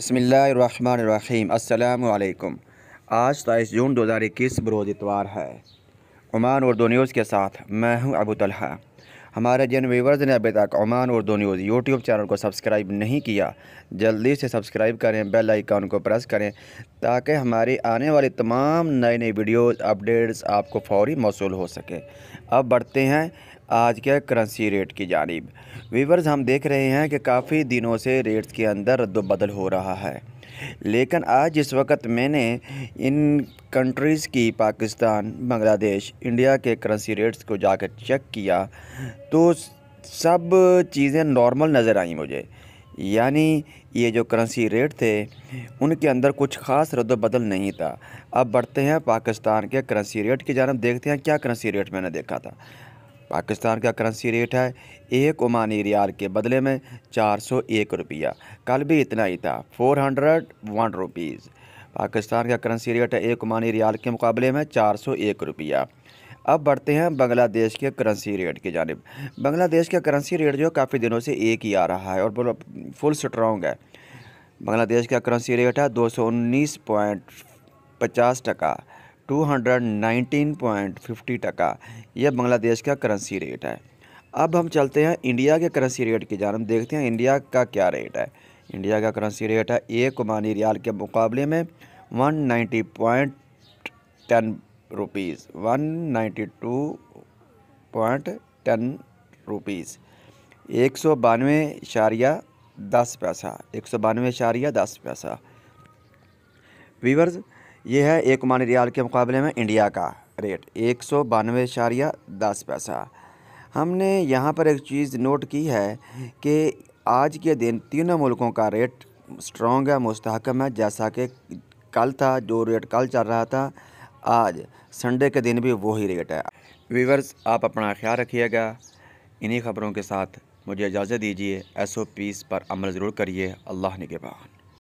बिस्मिल्लाहिर्रहमानिर्रहीम। अस्सलामु अलैकुम। आज 23 जून 2021 बरोज़ इतवार है। ओमान उर्दू न्यूज़ के साथ मैं हूं अबू तलहा। हमारे जिन व्यूवर्स ने अभी तक Oman Urdu news YouTube channel को सब्सक्राइब नहीं किया, जल्दी से सब्सक्राइब करें, बेल आइकन को प्रेस करें ताकि हमारी आने वाली तमाम नई नई वीडियोज़ अपडेट्स आपको फ़ौरी मौसूल हो सके। अब बढ़ते हैं आज के करेंसी रेट की जानिब। व्यूवर्स, हम देख रहे हैं कि काफ़ी दिनों से रेट्स के अंदर रद्द-बदल हो रहा है, लेकिन आज जिस वक्त मैंने इन कंट्रीज़ की पाकिस्तान, बांग्लादेश, इंडिया के करेंसी रेट्स को जाकर चेक किया तो सब चीज़ें नॉर्मल नज़र आई मुझे। यानी ये जो करेंसी रेट थे उनके अंदर कुछ ख़ास रद्द-बदल नहीं था। अब बढ़ते हैं पाकिस्तान के करेंसी रेट की जानिब, देखते हैं क्या करेंसी रेट मैंने देखा था। पाकिस्तान का करेंसी रेट है एक ओमानी रियाल के बदले में 401 रुपया। कल भी इतना ही था, 401 रुपीज़। पाकिस्तान का करेंसी रेट है एक ओमानी रियाल के मुकाबले में 401 रुपया। अब बढ़ते हैं बांग्लादेश के करेंसी रेट की जानिब। बांग्लादेश का करेंसी रेट जो काफ़ी दिनों से एक ही आ रहा है और फुल स्ट्रॉन्ग है। बांग्लादेश का करेंसी रेट है 219.50 टका, 219.50 टका। यह बांग्लादेश का करेंसी रेट है। अब हम चलते हैं इंडिया के करेंसी रेट की जानिब, देखते हैं इंडिया का क्या रेट है। इंडिया का करेंसी रेट है एक ओमानी रियाल के मुकाबले में 190.10 रुपीज़, 192.10 रुपीज़, 192.10 पैसा, 192.10 पैसा। व्यूवर्स, ये है एक ओमानी रियाल के मुकाबले में इंडिया का रेट 192.10 पैसा। हमने यहाँ पर एक चीज़ नोट की है कि आज के दिन तीनों मुल्कों का रेट स्ट्रॉन्ग है, मुस्तहकम है। जैसा कि कल था, जो रेट कल चल रहा था, आज संडे के दिन भी वही रेट है। व्यूवर्स, आप अपना ख्याल रखिएगा। इन्हीं ख़बरों के साथ मुझे इजाज़त दीजिए। SOPs पर अमल ज़रूर करिए। अल्लाह निगहबान।